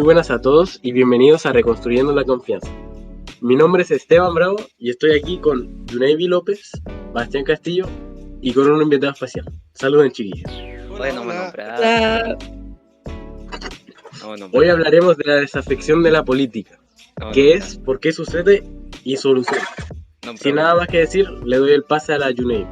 Muy buenas a todos y bienvenidos a Reconstruyendo la Confianza. Mi nombre es Esteban Bravo y estoy aquí con Yuneivi López, Bastián Castillo y con un invitado especial. Saluden, chiquillos. Bueno, me nombraron. Hola. Hoy hablaremos de la desafección de la política. ¿Qué es? ¿Por qué sucede? Y solución. Sin nada más que decir, le doy el pase a la Yuneivi.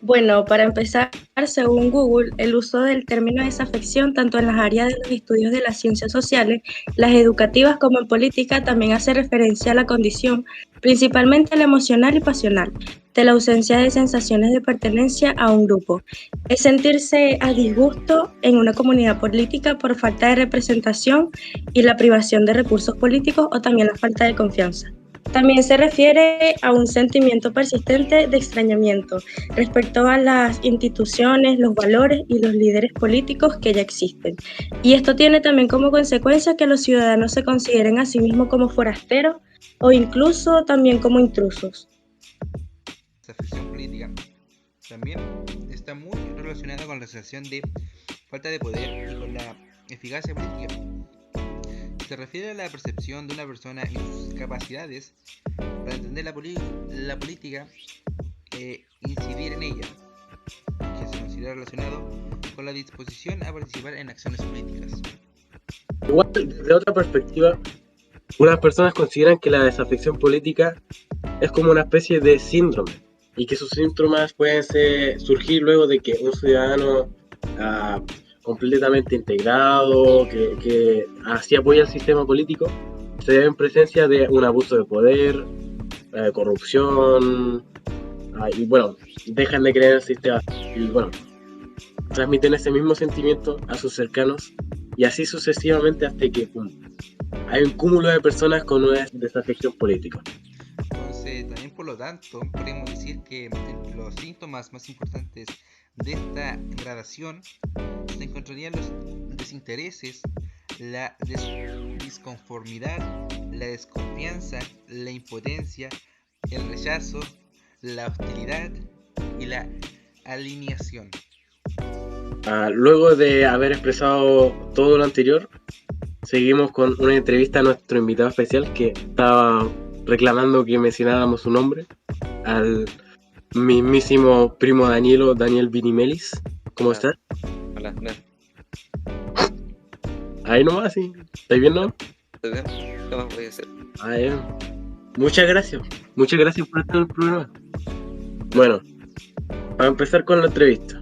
Bueno, para empezar, según Google, el uso del término desafección, tanto en las áreas de los estudios de las ciencias sociales, las educativas como en política, también hace referencia a la condición, principalmente la emocional y pasional, de la ausencia de sensaciones de pertenencia a un grupo. Es sentirse a disgusto en una comunidad política por falta de representación y la privación de recursos políticos o también la falta de confianza. También se refiere a un sentimiento persistente de extrañamiento respecto a las instituciones, los valores y los líderes políticos que ya existen. Y esto tiene también como consecuencia que los ciudadanos se consideren a sí mismos como forasteros o incluso también como intrusos. Desafección política también está muy relacionada con la sensación de falta de poder y con la eficacia política. Se refiere a la percepción de una persona y sus capacidades para entender la política e incidir en ella, que se considera relacionado con la disposición a participar en acciones políticas. Igual, desde otra perspectiva, unas personas consideran que la desafección política es como una especie de síndrome y que sus síntomas pueden surgir luego de que un ciudadano completamente integrado, que así apoya el sistema político, se ve en presencia de un abuso de poder, corrupción, y bueno, dejan de creer en el sistema y bueno, transmiten ese mismo sentimiento a sus cercanos y así sucesivamente hasta que hay un cúmulo de personas con una desafección política. Entonces, también por lo tanto, podemos decir que entre los síntomas más importantes de esta gradación se encontrarían los desintereses, la disconformidad, la desconfianza, la impotencia, el rechazo, la hostilidad y la alineación. Luego de haber expresado todo lo anterior, seguimos con una entrevista a nuestro invitado especial que estaba reclamando que mencionáramos su nombre, al mismísimo primo Daniel Vinimelis. ¿Cómo estás? Hola, bien. Ahí nomás, sí. ¿Estás bien, no? ¿Estoy bien? ¿Qué más voy a hacer? Muchas gracias por estar en el programa. Bueno, para empezar con la entrevista,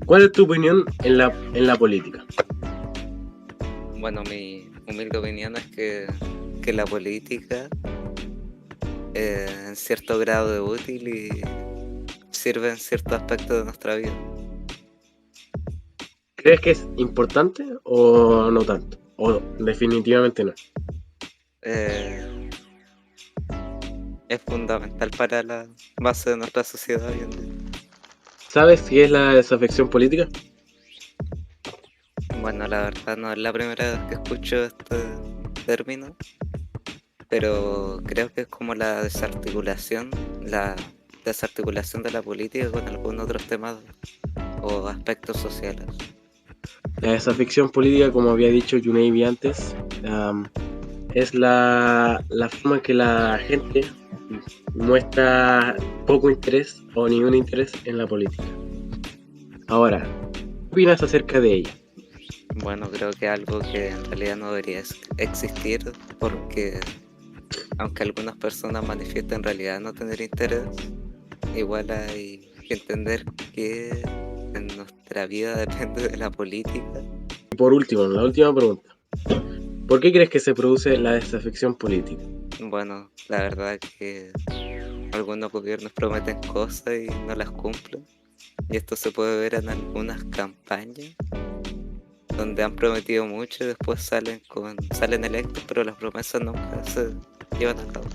¿cuál es tu opinión en la política? Bueno, mi humilde opinión es que la política en cierto grado es útil y sirve en ciertos aspectos de nuestra vida. ¿Crees que es importante o no tanto? ¿O definitivamente no? Es fundamental para la base de nuestra sociedad hoy en día. ¿Sabes qué es la desafección política? Bueno, la verdad no es la primera vez que escucho este término, pero creo que es como la desarticulación de la política con algunos otros temas o aspectos sociales. La desafección política, como había dicho Yuneivi antes, es la forma en que la gente muestra poco interés o ningún interés en la política. Ahora, ¿qué opinas acerca de ella? Bueno, creo que algo que en realidad no debería existir, porque aunque algunas personas manifiesten en realidad no tener interés, igual hay que entender que en nuestra vida depende de la política. Y por último, la última pregunta. ¿Por qué crees que se produce la desafección política? Bueno, la verdad es que algunos gobiernos prometen cosas y no las cumplen. Y esto se puede ver en algunas campañas donde han prometido mucho y después salen electos, pero las promesas nunca se llevan a cabo.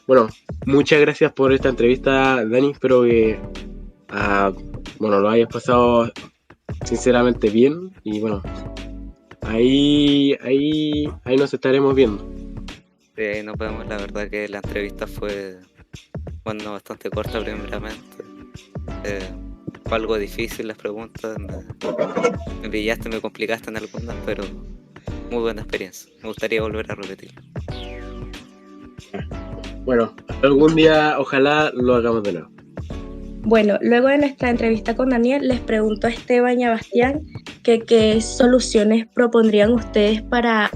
Bueno, muchas gracias por esta entrevista, Dani. Espero que lo hayas pasado sinceramente bien. Y bueno, ahí nos estaremos viendo. Nos vemos. La verdad que la entrevista fue bastante corta primeramente. Fue algo difícil las preguntas. Me pillaste, me complicaste en algunas, pero muy buena experiencia. Me gustaría volver a repetirlo. Bueno, algún día ojalá lo hagamos de nuevo. Bueno, luego de nuestra entrevista con Daniel, les pregunto a Esteban y a Bastián que qué soluciones propondrían ustedes para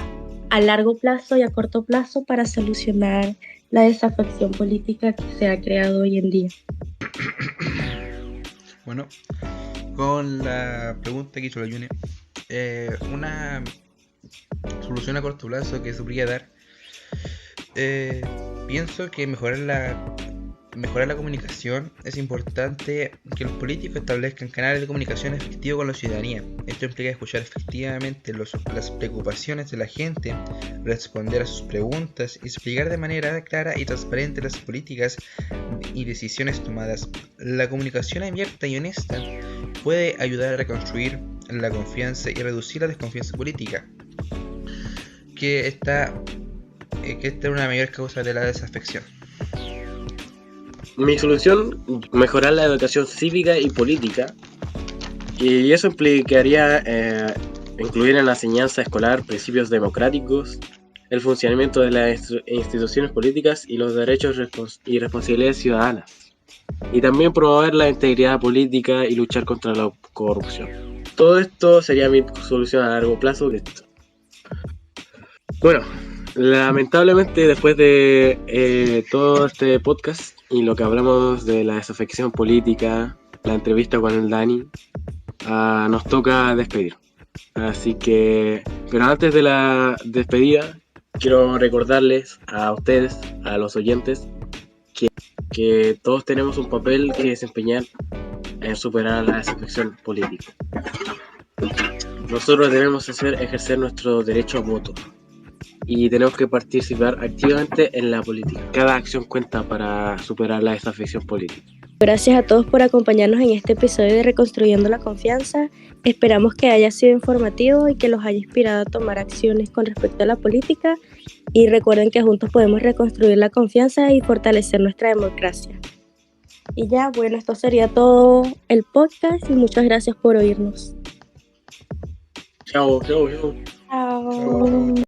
a largo plazo y a corto plazo para solucionar la desafección política que se ha creado hoy en día. Bueno, con la pregunta que hizo la Yune, una solución a corto plazo que se podría dar, pienso que mejorar la comunicación. Es importante que los políticos establezcan canales de comunicación efectivos con la ciudadanía. Esto implica escuchar efectivamente las preocupaciones de la gente, responder a sus preguntas y explicar de manera clara y transparente las políticas y decisiones tomadas. La comunicación abierta y honesta puede ayudar a reconstruir la confianza y reducir la desconfianza política, que esta es una mayor causa de la desafección. Mi solución, mejorar la educación cívica y política, y eso implicaría incluir en la enseñanza escolar principios democráticos, el funcionamiento de las instituciones políticas y los derechos y responsabilidades ciudadanas, y también promover la integridad política y luchar contra la corrupción. Todo esto sería mi solución a largo plazo de esto. Bueno, lamentablemente después de todo este podcast y lo que hablamos de la desafección política, la entrevista con el Dani, nos toca despedir. Así que, pero antes de la despedida, quiero recordarles a ustedes, a los oyentes, que todos tenemos un papel que desempeñar en superar la desafección política. Nosotros debemos ejercer nuestro derecho a voto y tenemos que participar activamente en la política. Cada acción cuenta para superar la desafección política. Gracias a todos por acompañarnos en este episodio de Reconstruyendo la Confianza. Esperamos que haya sido informativo y que los haya inspirado a tomar acciones con respecto a la política. Y recuerden que juntos podemos reconstruir la confianza y fortalecer nuestra democracia. Y ya, bueno, esto sería todo el podcast y muchas gracias por oírnos. Chao. Chao.